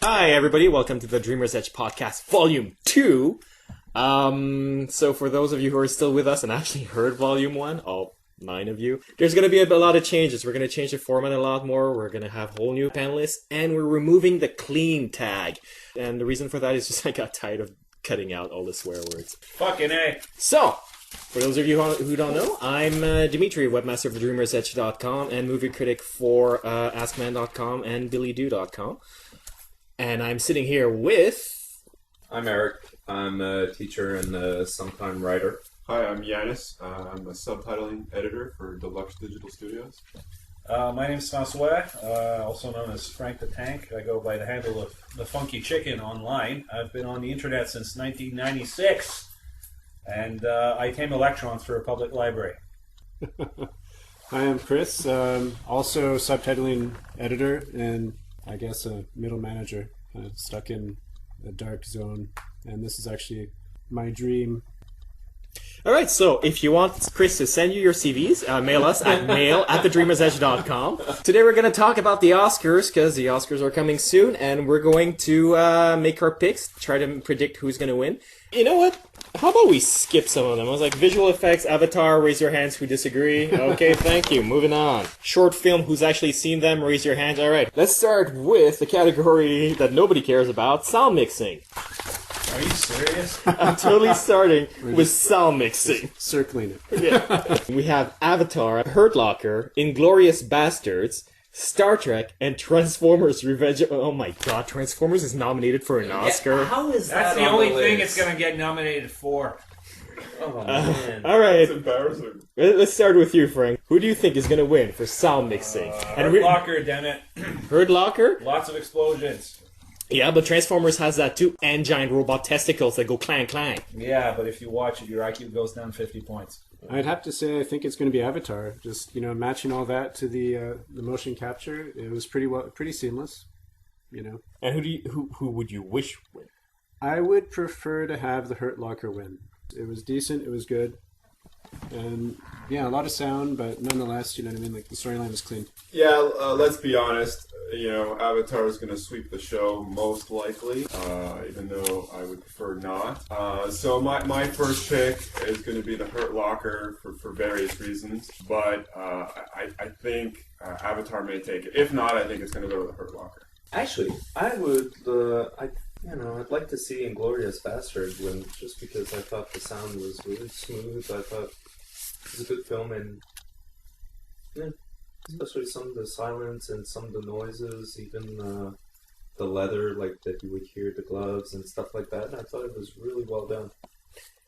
Hi, everybody. Welcome to the Dreamer's Edge Podcast, Volume 2. So for those of you who are still with us and actually heard Volume 1, all 9 of you, there's going to be a lot of changes. We're going to change the format a lot more. We're going to have whole new panelists, and we're removing the clean tag. And the reason for that is just I got tired of cutting out all the swear words. Fucking A. So, for those of you who don't know, I'm Dimitri, webmaster of DreamersEdge.com and movie critic for AskMan.com and BillyDo.com. And I'm sitting here with... I'm Eric. I'm a teacher and a sometime writer. Hi, I'm Yanis. I'm a subtitling editor for Deluxe Digital Studios. My name is François, also known as Frank the Tank. I go by the handle of The Funky Chicken online. I've been on the internet since 1996, and I tame electrons for a public library. Hi, I'm Chris, also subtitling editor and I guess a middle manager, stuck in a dark zone, and this is actually my dream. Alright, so if you want Chris to send you your CVs, mail us at mail@thedreamersedge.com. Today we're going to talk about the Oscars, because the Oscars are coming soon, and we're going to make our picks, try to predict who's going to win. You know what? How about we skip some of them? I was like, visual effects, Avatar, raise your hands who disagree. Okay, thank you. Moving on. Short film, who's actually seen them, raise your hands. Alright, let's start with the category that nobody cares about, sound mixing. Are you serious? I'm totally starting with sound mixing. Circling it. Yeah. We have Avatar, Hurt Locker, Inglourious Bastards, Star Trek, and Transformers Revenge. Oh my god, Transformers is nominated for an Oscar. How is That's the only thing it's going to get nominated for. Oh, man. Alright, It's embarrassing. let's start with you, Frank. Who do you think is going to win for sound mixing? Hurt Locker, damn it. Hurt Locker? Lots of explosions. Yeah, but Transformers has that too, and giant robot testicles that go clang clang. Yeah, but if you watch it, your IQ goes down 50 points. I'd have to say I think it's going to be Avatar. Just, matching all that to the motion capture, it was pretty seamless, And who would you wish win? I would prefer to have the Hurt Locker win. It was decent, it was good. And yeah, a lot of sound, but nonetheless, you know what I mean? Like the storyline was clean. Yeah, let's be honest. Avatar is going to sweep the show most likely, even though I would prefer not. So my first pick is going to be the Hurt Locker for various reasons, but I think Avatar may take it. If not, I think it's going to go to the Hurt Locker. Actually, I would, I'd like to see Inglourious Basterds win, just because I thought the sound was really smooth. I thought it was a good film, and yeah, especially some of the silence and some of the noises, even the leather, like that you would hear the gloves and stuff like that. And I thought it was really well done.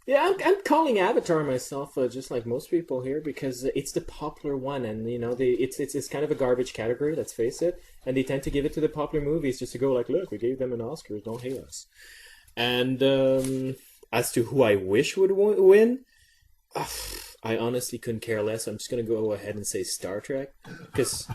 Yeah, I'm calling Avatar myself, just like most people here, because it's the popular one, and it's kind of a garbage category. Let's face it, and they tend to give it to the popular movies just to go like, look, we gave them an Oscar, don't hate us. And as to who I wish would win, I honestly couldn't care less. I'm just gonna go ahead and say Star Trek, because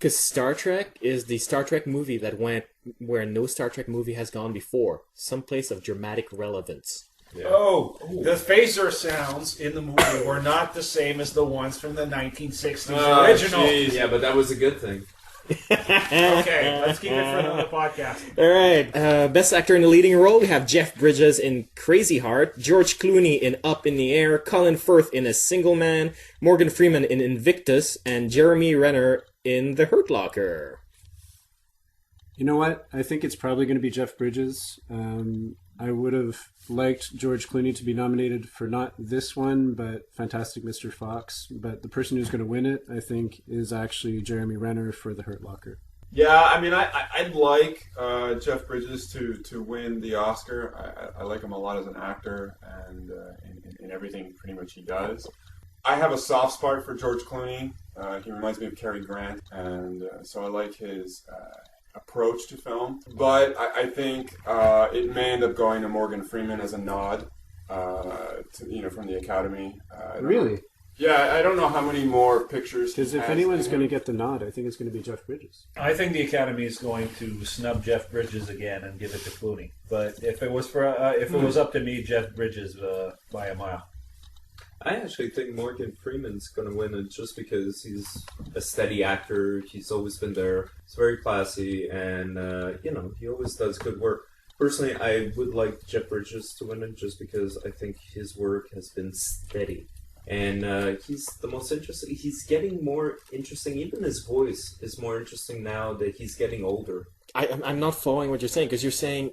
Star Trek is the Star Trek movie that went where no Star Trek movie has gone before, some place of dramatic relevance. Yeah. Oh, the phaser sounds in the movie were not the same as the ones from the 1960s original. Geez. Yeah, but that was a good thing. Okay, let's keep it for another podcast. All right. Best actor in the leading role, we have Jeff Bridges in Crazy Heart, George Clooney in Up in the Air, Colin Firth in A Single Man, Morgan Freeman in Invictus, and Jeremy Renner in The Hurt Locker. You know what? I think it's probably going to be Jeff Bridges. I would have liked George Clooney to be nominated for not this one, but Fantastic Mr. Fox. But the person who's going to win it, I think, is actually Jeremy Renner for The Hurt Locker. Yeah, I mean, I'd like Jeff Bridges to win the Oscar. I like him a lot as an actor and in everything pretty much he does. I have a soft spot for George Clooney. He reminds me of Cary Grant, and so I like his approach to film. But I think it may end up going to Morgan Freeman as a nod, from the Academy. Really? Yeah, I don't know how many more pictures. Because if anyone's going to get the nod, I think it's going to be Jeff Bridges. I think the Academy is going to snub Jeff Bridges again and give it to Clooney. But if it was up to me, Jeff Bridges by a mile. I actually think Morgan Freeman's going to win it just because he's a steady actor. He's always been there. He's very classy, and he always does good work. Personally, I would like Jeff Bridges to win it just because I think his work has been steady. And he's the most interesting. He's getting more interesting. Even his voice is more interesting now that he's getting older. I'm not following what you're saying, because you're saying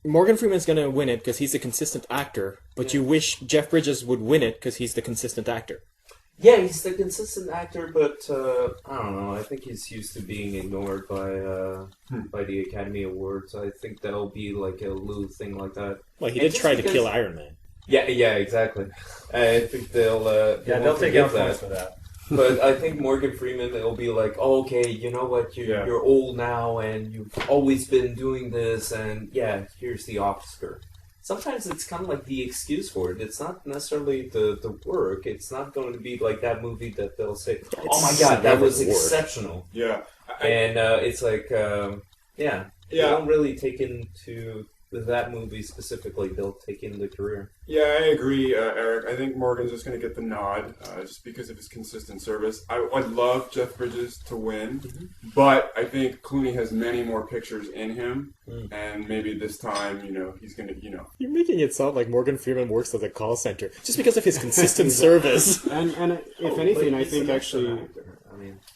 Morgan Freeman's going to win it because he's a consistent actor, but you wish Jeff Bridges would win it because he's the consistent actor. Yeah, he's the consistent actor, but I don't know. I think he's used to being ignored by the Academy Awards. I think that'll be like a little thing like that. Well, he did try to kill Iron Man. Yeah, exactly. I think they'll take out points for that. But I think Morgan Freeman, it'll be like, oh, okay, you know what, you're old now, and you've always been doing this, and yeah, here's the Oscar. Sometimes it's kind of like the excuse for it. It's not necessarily the work. It's not going to be like that movie that they'll say, oh my god, that was exceptional. Yeah. And it's like, they don't really take into that movie specifically. They'll take in the career. Yeah, I agree, Eric. I think Morgan's just going to get the nod just because of his consistent service. I'd love Jeff Bridges to win, but I think Clooney has many more pictures in him, and maybe this time, he's going to, You're making it sound like Morgan Freeman works at a call center just because of his consistent service. And if anything, I think actually... Actor.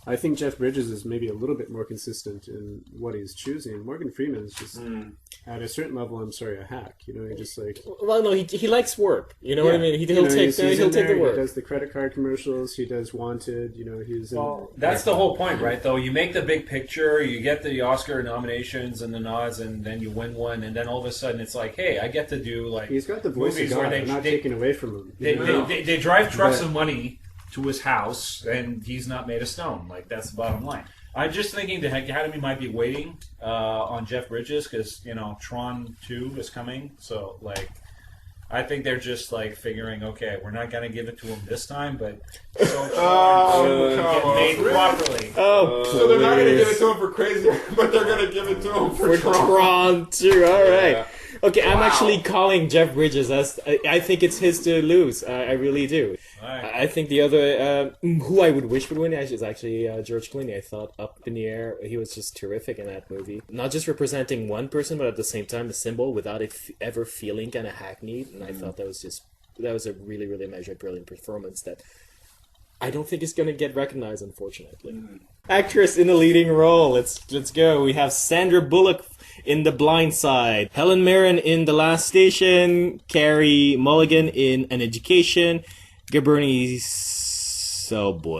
I think Jeff Bridges is maybe a little bit more consistent in what he's choosing. Morgan Freeman is just, at a certain level, I'm sorry, a hack. He just like... Well, no, he likes work. You know what I mean? He'll take the work. He does the credit card commercials. He does Wanted. He's... That's the whole point, right? Though you make the big picture, you get the Oscar nominations and the nods, and then you win one, and then all of a sudden it's like, hey, I get to do like... He's got the voice of God. They're not taken away from him. They drive trucks of money to his house, and he's not made of stone. Like, that's the bottom line. I'm just thinking the Academy might be waiting on Jeff Bridges because, Tron 2 is coming. So, I think they're just, figuring, okay, we're not going to give it to him this time, but get made properly. So they're not going to give it to him for Crazy, but they're going to give it to him for Tron 2. All right. Yeah. Okay, I'm actually calling Jeff Bridges. I think it's his to lose. I really do. Right. I think the other, who I would wish would win is actually George Clooney. I thought Up in the Air, he was just terrific in that movie. Not just representing one person, but at the same time a symbol without it ever feeling kind of hackneyed. And I thought that was a really, really measured, brilliant performance that I don't think is going to get recognized, unfortunately. Actress in the leading role. Let's go. We have Sandra Bullock in The Blind Side, Helen Mirren in The Last Station, Carey Mulligan in An Education, Gabrini Sidibe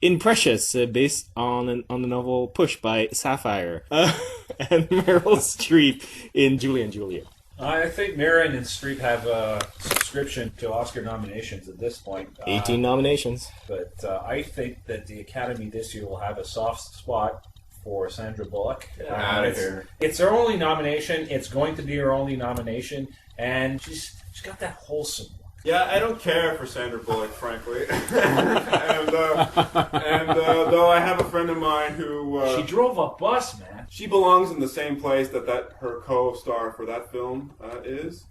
in Precious, based on the novel Push by Sapphire, and Meryl Streep in Julie and Julia. I think Mirren and Streep have a subscription to Oscar nominations at this point. 18 nominations. But I think that the Academy this year will have a soft spot for Sandra Bullock. It's her only nomination. It's going to be her only nomination. And she's got that wholesome one. Yeah, I don't care for Sandra Bullock, frankly. and though I have a friend of mine who... she drove a bus, man. She belongs in the same place that her co-star for that film is,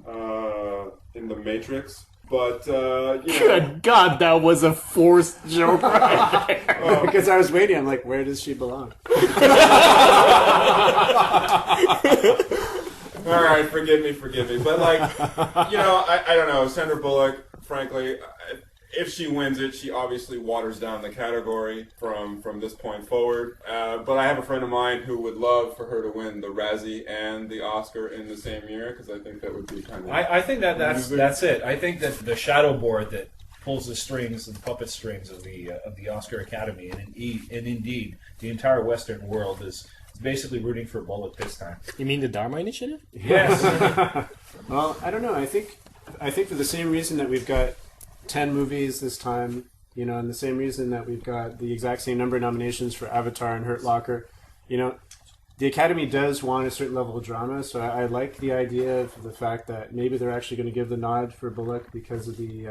in The Matrix. But, Good God, that was a forced joke right there. Because I was waiting, I'm like, where does she belong? All right, forgive me. But, I don't know. Sandra Bullock, frankly, if she wins it, she obviously waters down the category from this point forward. But I have a friend of mine who would love for her to win the Razzie and the Oscar in the same year, because I think that would be kind of... I think that's it. I think that the shadow board that pulls the strings and puppet strings of the Oscar Academy, and indeed the entire Western world is basically rooting for Bullock this time. You mean the Dharma Initiative? Yes. Well, I don't know. I think for the same reason that we've got 10 movies this time, and the same reason that we've got the exact same number of nominations for Avatar and Hurt Locker, the Academy does want a certain level of drama, so I like the idea of the fact that maybe they're actually going to give the nod for Bullock because of the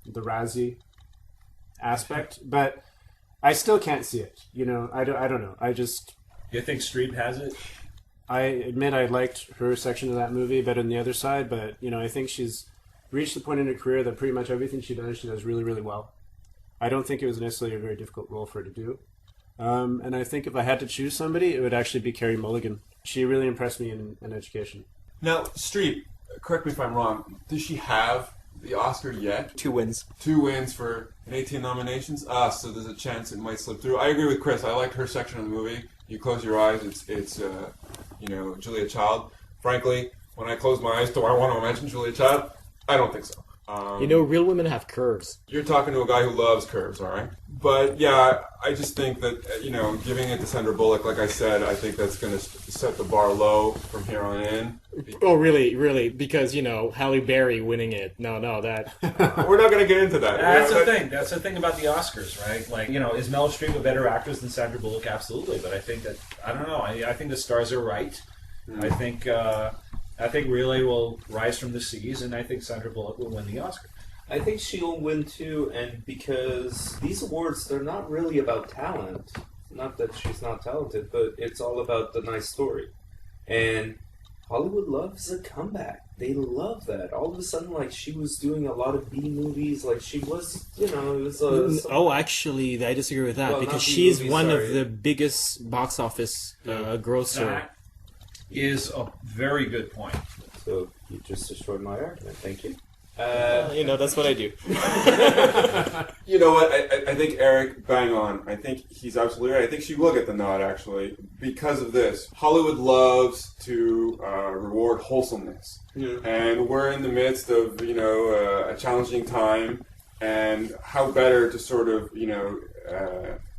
Razzie aspect, but I still can't see it. I don't know. I just... You think Streep has it? I admit I liked her section of that movie better than the other side, but I think she's reached the point in her career that pretty much everything she does really, really well. I don't think it was necessarily a very difficult role for her to do. And I think if I had to choose somebody, it would actually be Carey Mulligan. She really impressed me in Education. Now, Streep, correct me if I'm wrong, does she have the Oscar yet? 2 wins. 2 wins for 18 nominations? So there's a chance it might slip through. I agree with Chris. I liked her section of the movie. You close your eyes, it's Julia Child. Frankly, when I close my eyes, do I want to imagine Julia Child? I don't think so. Real women have curves. You're talking to a guy who loves curves, all right? But yeah, I just think that, giving it to Sandra Bullock, like I said, I think that's going to set the bar low from here on in. Oh, really? Really? Because, Halle Berry winning it. No, that... We're not going to get into that. That's the thing. That's the thing about the Oscars, right? Like, is Meryl Streep a better actress than Sandra Bullock? Absolutely. But I think that, I don't know. I think the stars are right. I think Relay will rise from the seas, and I think Sandra Bullock will win the Oscar. I think she'll win too, and because these awards, they're not really about talent. Not that she's not talented, but it's all about the nice story. And Hollywood loves a comeback. They love that. All of a sudden, like, she was doing a lot of B movies, like she was, it was actually, I disagree with that, Well, because not B she's movies, one sorry. of the biggest box office grosser. That is a very good point. So you just destroyed my argument. Thank you. That's what I do. You know what? I think Eric, bang on. I think he's absolutely right. I think she will get the nod, actually, because of this. Hollywood loves to reward wholesomeness. Yeah. And we're in the midst of, a challenging time. And how better to sort of,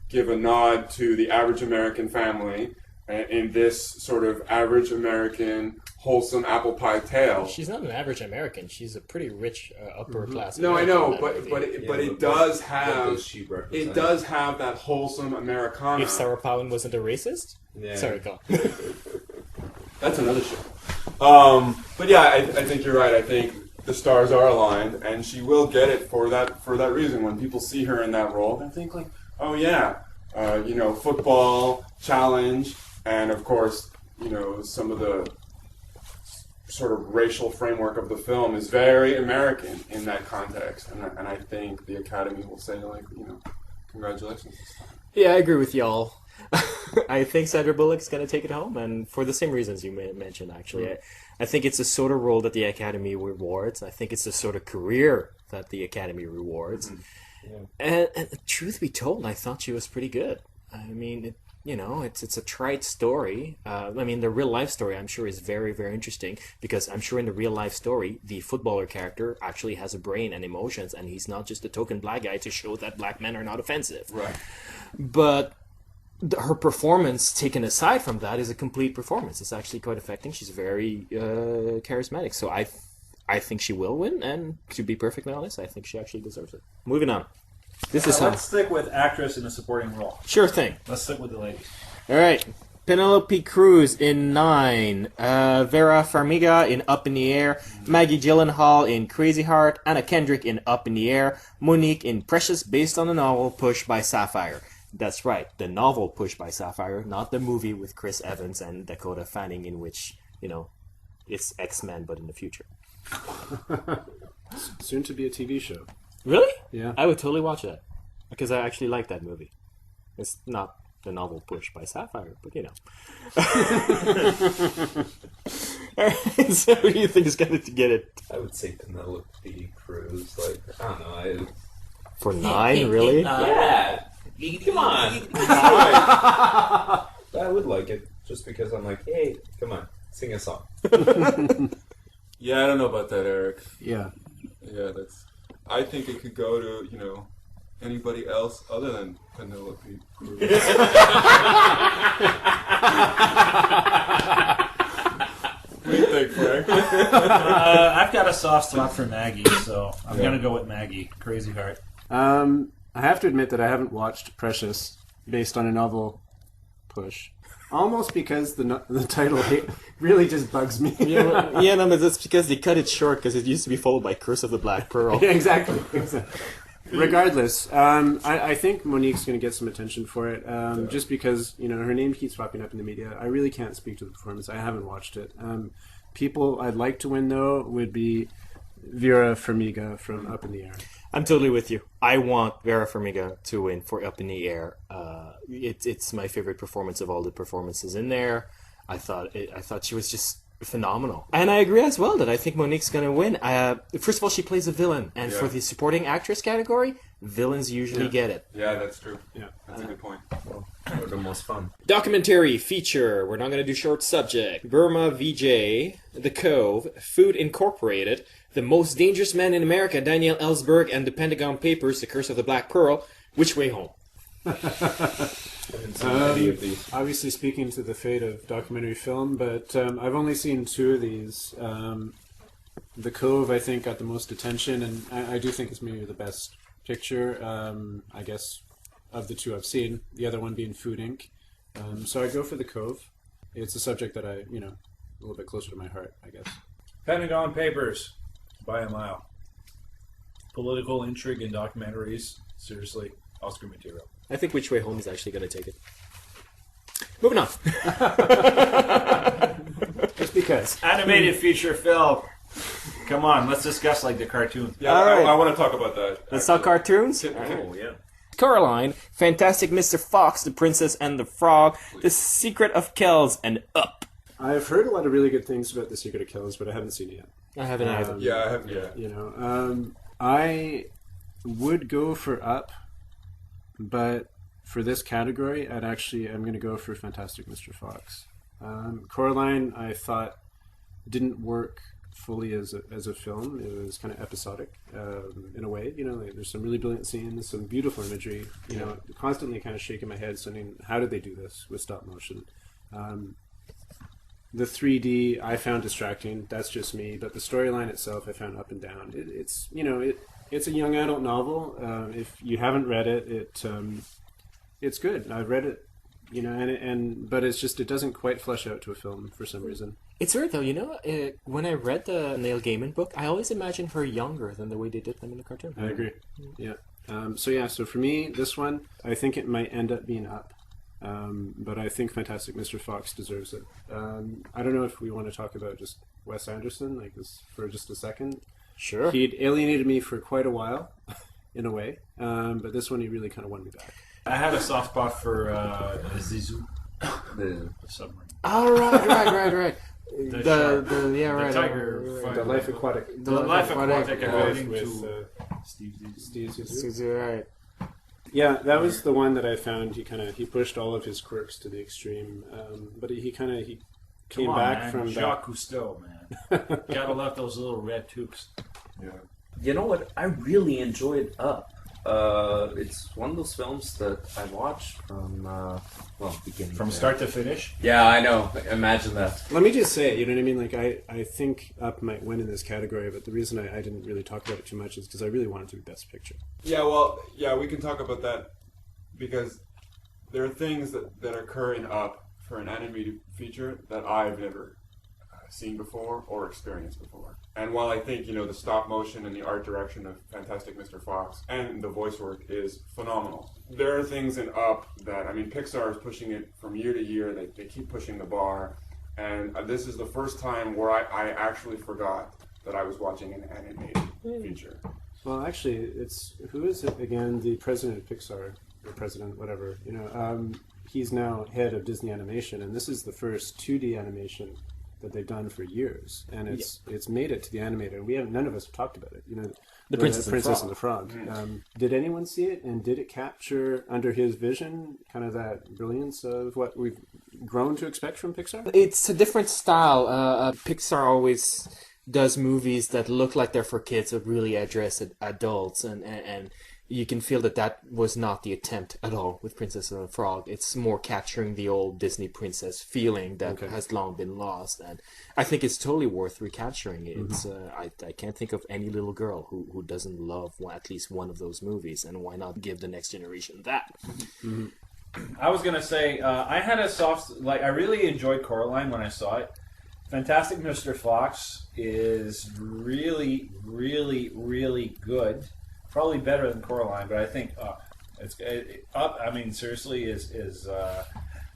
give a nod to the average American family in this sort of average American wholesome apple pie tale. She's not an average American. She's a pretty rich upper class. No, I American know, in that movie. but it does have does she represent? it does have that wholesome Americana. If Sarah Palin wasn't a racist? Yeah. Sorry, go. That's another show. But yeah, I think you're right. I think the stars are aligned, and she will get it for that reason. When people see her in that role, they think like, oh yeah, football challenge, and of course, some of the sort of racial framework of the film is very American in that context, and I think the Academy will say like, congratulations. Yeah, I agree with y'all. I think Sandra Bullock's going to take it home, and for the same reasons you mentioned, actually. I think it's the sort of role that the Academy rewards. I think it's the sort of career that the Academy rewards. Yeah. And truth be told, I thought she was pretty good. I mean, it's a trite story. The real life story, I'm sure, is very, very interesting, because I'm sure in the real life story, the footballer character actually has a brain and emotions, and he's not just a token black guy to show that black men are not offensive. Right. But her performance, taken aside from that, is a complete performance. It's actually quite affecting. She's very charismatic. So I think she will win, and to be perfectly honest, I think she actually deserves it. Moving on. Let's stick with actress in a supporting role. Sure thing. Let's stick with the ladies. All right. Penelope Cruz in 9, Vera Farmiga in Up in the Air, Maggie Gyllenhaal in Crazy Heart, Anna Kendrick in Up in the Air, Monique in Precious, based on the novel Pushed by Sapphire. That's right, the novel Pushed by Sapphire, not the movie with Chris Evans and Dakota Fanning, in which, it's X-Men but in the future. Soon to be a TV show. Really? Yeah. I would totally watch that, because I actually like that movie. It's not the novel Pushed by Sapphire, but Alright, so who do you think is going to get it? I would say Penelope Cruz. Like, I don't know. For 9, really? Yeah. Come on. I would like it, just because I'm like, hey, come on, sing a song. Yeah, I don't know about that, Eric. Yeah. Yeah, I think it could go to, anybody else other than Penelope Cruz. What do you think, Frank? I've got a soft spot for Maggie, so I'm going to go with Maggie. Crazy Heart. I have to admit that I haven't watched Precious, based on a novel Push. Almost because the title really just bugs me. But that's because they cut it short, because it used to be followed by Curse of the Black Pearl. Yeah, exactly. Regardless, I think Monique's going to get some attention for it, just because her name keeps popping up in the media. I really can't speak to the performance. I haven't watched it. People I'd like to win though would be Vera Farmiga from Up in the Air. I'm totally with you. I want Vera Farmiga to win for Up in the Air. It's my favorite performance of all the performances in there. I thought she was just phenomenal, and I agree as well that I think Monique's going to win. First of all, she plays a villain, and for the supporting actress category, villains usually get it. Yeah, that's true. Yeah, that's a good point. They're the most fun. Documentary feature. We're not going to do short subject. Burma VJ, The Cove, Food Incorporated, The Most Dangerous Man in America, Daniel Ellsberg, and The Pentagon Papers, The Curse of the Black Pearl. Which way home? Obviously speaking to the fate of documentary film, but I've only seen two of these. The Cove, I think, got the most attention, and I do think it's maybe the best picture, I guess, of the two I've seen. The other one being Food Inc. So I go for The Cove. It's a subject that a little bit closer to my heart, I guess. Pentagon Papers, by a mile. Political intrigue in documentaries, seriously, Oscar material. I think Which Way Home is actually going to take it. Moving on. Just because. Animated feature film. Come on, let's discuss like the cartoons. Yeah, All right. I want to talk about that. Let's talk cartoons. Oh, yeah. Coraline, Fantastic Mr. Fox, The Princess and the Frog, The Secret of Kells, and Up. I've heard a lot of really good things about The Secret of Kells, but I haven't seen it yet. I haven't either. Yeah, I have. Yeah. I would go for Up, but for this category, I'm going to go for Fantastic Mr. Fox. Coraline, I thought, didn't work fully as a film. It was kind of episodic in a way. There's some really brilliant scenes, some beautiful imagery. Constantly kind of shaking my head, saying, "How did they do this with stop motion?" The 3D I found distracting. That's just me. But the storyline itself, I found up and down. It's a young adult novel. If you haven't read it, it's good. I've read it, but it's just, it doesn't quite flesh out to a film for some reason. It's weird though, when I read the Neil Gaiman book, I always imagined her younger than the way they did them in the cartoon. I agree. Yeah. So for me, this one, I think it might end up being Up. But I think Fantastic Mr. Fox deserves it. I don't know if we want to talk about just Wes Anderson, like this, for just a second. Sure. He'd alienated me for quite a while, in a way. But this one, he really kind of won me back. I had a soft spot for Zizou, the submarine. Oh, right. The tiger. The Life Aquatic. The Life Aquatic, according with to Steve Zissou. Right. Yeah, that was the one that I found. He pushed all of his quirks to the extreme, but he came back from Jacques Cousteau, man. Gotta love those little red tubes. Yeah. You know what? I really enjoyed Up. It's one of those films that I watched from beginning From to start to finish. Yeah, I know. Imagine that. Let me just say, you know what I mean? Like, I think Up might win in this category, but the reason I didn't really talk about it too much is because I really wanted to be Best Picture. Yeah, we can talk about that because there are things that occur in Up for an animated feature that I've never seen before or experienced before. And while I think, the stop motion and the art direction of Fantastic Mr. Fox and the voice work is phenomenal, there are things in Up that, Pixar is pushing it from year to year. They keep pushing the bar. And this is the first time where I actually forgot that I was watching an animated feature. Well, actually, who is it again? The president of Pixar, or president, whatever. He's now head of Disney Animation, and this is the first 2D animation that they've done for years, and it's made it to the animator. None of us have talked about it. The Princess and the Frog. Did anyone see it, and did it capture under his vision kind of that brilliance of what we've grown to expect from Pixar? It's a different style. Pixar always does movies that look like they're for kids but really address adults, and you can feel that was not the attempt at all with Princess and the Frog. It's more capturing the old Disney princess feeling that has long been lost, and I think it's totally worth recapturing. It's I can't think of any little girl who doesn't love at least one of those movies, and why not give the next generation that? Mm-hmm. I was gonna say I had a I really enjoyed Coraline when I saw it. Fantastic Mr. Fox is really, really, really good. Probably better than Coraline, but I think Up. Up. I mean, seriously, is.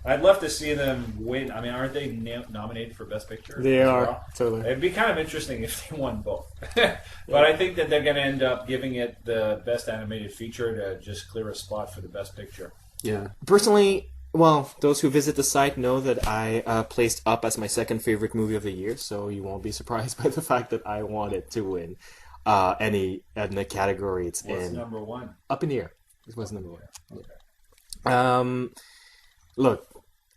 I'd love to see them win. I mean, aren't they nominated for Best Picture? They as are, well? totally. It'd be kind of interesting if they won both. But I think that they're going to end up giving it the Best Animated Feature to just clear a spot for the Best Picture. Yeah. Personally, well, those who visit the site know that I placed Up as my second favorite movie of the year, so you won't be surprised by the fact that I want it to win any in the category it's What's in. number one? Up in the Air. This was number one. Okay. Look,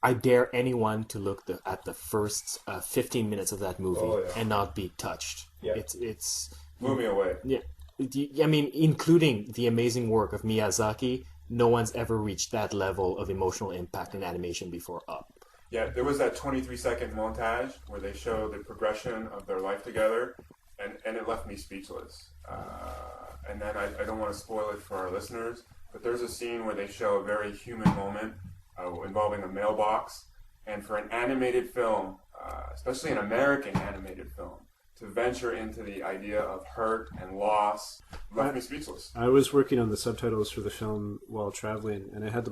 I dare anyone to look at the first 15 minutes of that movie and not be touched. Yeah. It's Blew me away. yeah. I mean, including the amazing work of Miyazaki, no one's ever reached that level of emotional impact in animation before Up. Yeah, there was that 23-second montage where they show the progression of their life together, and it left me speechless. And then I don't want to spoil it for our listeners, but there's a scene where they show a very human moment involving a mailbox, and for an animated film, especially an American animated film, to venture into the idea of hurt and loss left me speechless. I was working on the subtitles for the film while traveling, and I had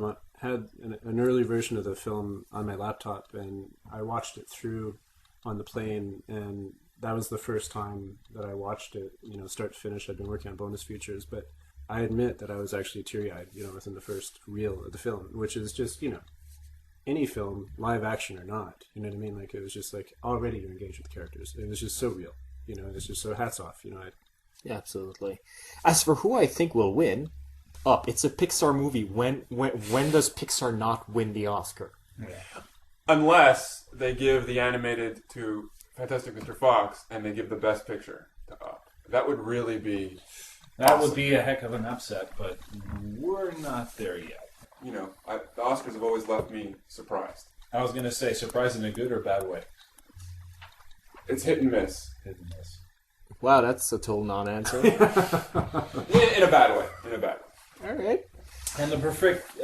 an early version of the film on my laptop, and I watched it through on the plane, and that was the first time that I watched it, start to finish. I'd been working on bonus features, but I admit that I was actually teary-eyed, within the first reel of the film, which is just, any film, live action or not, you know what I mean? Like, it was just like, already you're engaged with the characters. It was just so real, it's just so hats off, Yeah, absolutely. As for who I think will win, Up. It's a Pixar movie. When does Pixar not win the Oscar? Unless they give the animated to Fantastic Mr. Fox and they give the Best Picture to Up. That would really be... That would be a heck of an upset, but we're not there yet. The Oscars have always left me surprised. I was going to say, surprised in a good or bad way? It's hit and miss. Hit and miss. Wow, that's a total non-answer. In a bad way. In a bad way. All right. And the perfect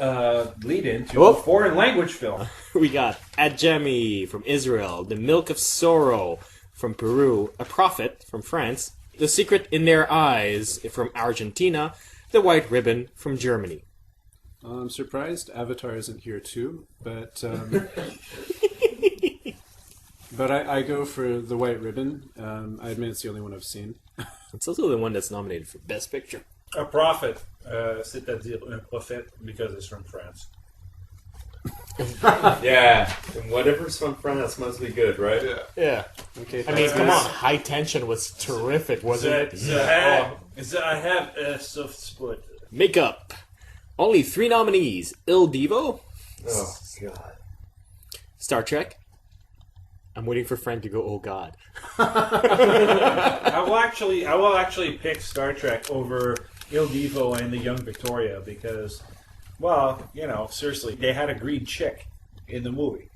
lead-in to a foreign language film. We got Adjemi from Israel, The Milk of Sorrow from Peru, A Prophet from France, The Secret in Their Eyes from Argentina, The White Ribbon from Germany. I'm surprised Avatar isn't here too, but but I go for The White Ribbon. I admit it's the only one I've seen. It's also the one that's nominated for Best Picture. A prophet, c'est-à-dire un prophète, because it's from France. Yeah, and whatever's from France must be good, right? Yeah. Okay, I mean, come on, High Tension was terrific, wasn't it? I have a soft spot. Makeup. Only 3 nominees. Il Divo, Oh, God. Star Trek. I'm waiting for Frank to go, oh God. I will actually pick Star Trek over Il Divo and the Young Victoria because, well, seriously, they had a green chick in the movie.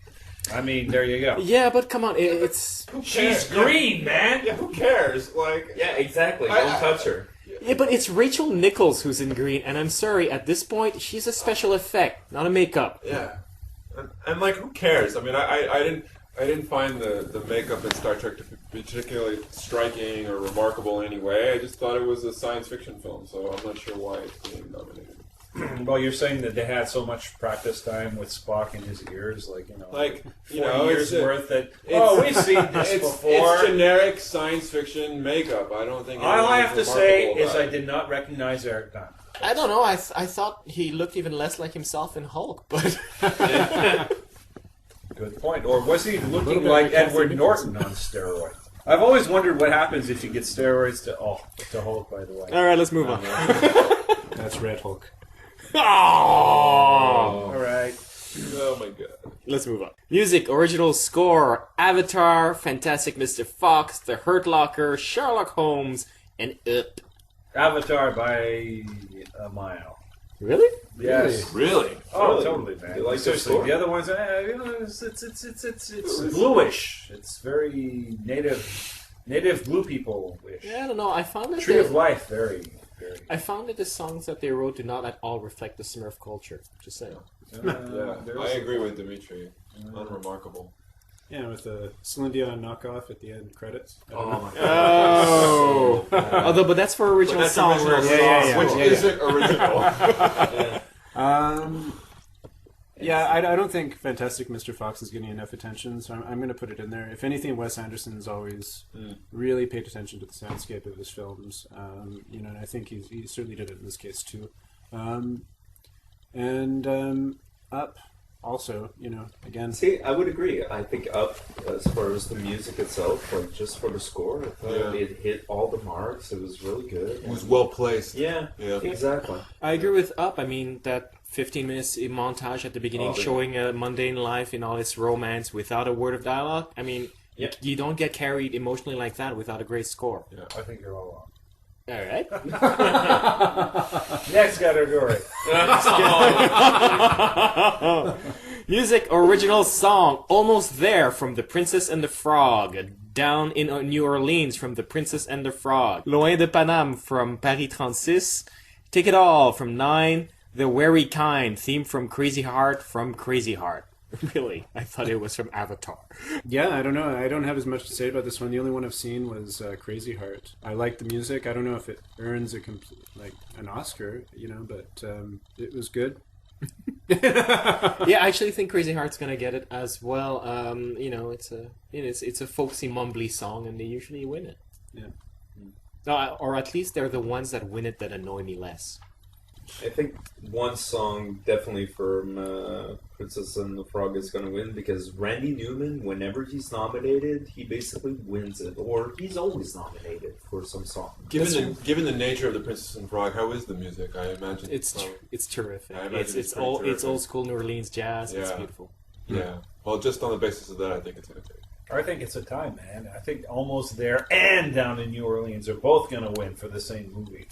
I mean, there you go. Yeah, but come on, it's... She's green, man! Yeah, who cares? Yeah, exactly. Don't touch her. Yeah, but it's Rachel Nichols who's in green, and I'm sorry, at this point, she's a special effect, not a makeup. Yeah. And who cares? I mean, I didn't find the makeup in Star Trek to be particularly striking or remarkable in any way. I just thought it was a science fiction film, so I'm not sure why it's being nominated. Well, you're saying that they had so much practice time with Spock in his ears, 40 it's years worth that. We've seen this before. It's generic science fiction makeup. I don't think. All I have to say remarkable is about I it. did not recognize Eric Dunn. I don't know, I thought he looked even less like himself in Hulk, but... Good point. Or was he looking bit like like Edward Kathy Norton on steroids? I've always wondered what happens if you get steroids to Hulk, by the way. All right, let's move on. That's Red Hulk. Oh! All right. Oh my God. Let's move on. Music, original score, Avatar, Fantastic Mr. Fox, The Hurt Locker, Sherlock Holmes, and Up. Avatar by a mile. Really? Yes. Really? Oh, Really? totally, man. You like the Seriously, score? the other ones, it's bluish. It's very native blue people-ish. Yeah, I don't know, I found that Tree of Life, very. I found that the songs that they wrote do not at all reflect the Smurf culture. Just saying. Yeah, I agree with Dimitri. Unremarkable. Yeah, with the Celine Dion knockoff at the end credits. I don't Oh know. my god. Oh. So Although, but that's for But original that's song. original where- song, which yeah. isn't original. Yeah, I don't think Fantastic Mr. Fox is getting enough attention, so I'm going to put it in there. If anything, Wes Anderson's always really paid attention to the soundscape of his films, and I think he certainly did it in this case too. Up, also, again. See, I would agree. I think Up, as far as the music itself, like just for the score, I thought it hit all the marks. It was really good. It was well placed. Yeah, exactly. I agree with Up. I mean, that 15 minutes montage at the beginning showing a mundane life in all its romance without a word of dialogue. I mean, you don't get carried emotionally like that without a great score. Yeah, I think you're all wrong. All right. Next category. Music original song Almost There from The Princess and the Frog. Down in New Orleans from The Princess and the Frog. Loin de Paname from Paris 36. Take It All from 9. The Wary Kind theme from Crazy Heart from Crazy Heart. Really? I thought it was from Avatar. Yeah, I don't know. I don't have as much to say about this one. The only one I've seen was Crazy Heart. I like the music. I don't know if it earns an Oscar, but it was good. Yeah, I actually think Crazy Heart's gonna get it as well. It's a folksy, mumbly song, and they usually win it. Yeah. Or at least they're the ones that win it that annoy me less. I think one song definitely from Princess and the Frog is going to win because Randy Newman, whenever he's nominated, he basically wins it, or he's always nominated for some song. Given the nature of the Princess and Frog, how is the music? I imagine It's terrific. I imagine It's pretty old school New Orleans jazz. It's Yeah. beautiful. Yeah. Well, just on the basis of that, I think it's going to take. I think it's a tie, man. I think Almost There and Down in New Orleans are both going to win for the same movie.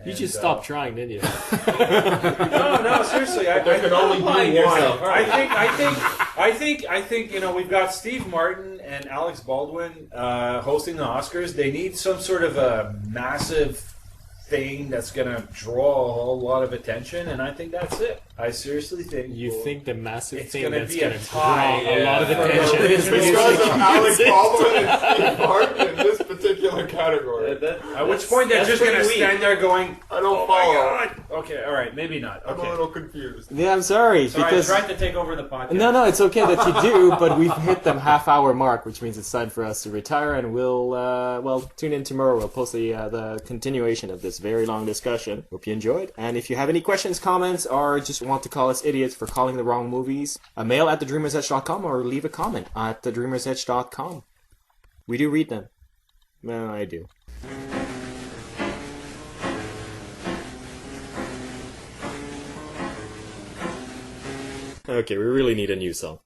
You just stopped trying, didn't you? No, seriously. There can only be one. I think. We've got Steve Martin and Alex Baldwin hosting the Oscars. They need some sort of a massive thing that's going to draw a whole lot of attention, and I think that's it. I seriously think You think the massissive it's thing gonna that's be going a to tie, draw a lot of yeah. attention is Because of Alex music. Baldwin and Steve Martin in this particular category. At which point they're just going to stand there going, I don't "Oh my follow. god!" Okay, all right, maybe not. I'm a Okay, little confused. Yeah, I'm sorry. sorry, because I tried to take over the podcast. No, it's okay that you do, but we've hit the half-hour mark, which means it's time for us to retire, and we'll tune in tomorrow. We'll post the continuation of this very long discussion. Hope you enjoyed. And if you have any questions, comments, or just want to call us idiots for calling the wrong movies, a mail at thedreamersedge.com or leave a comment at thedreamersedge.com. We do read them. Well, I do. Okay, we really need a new song.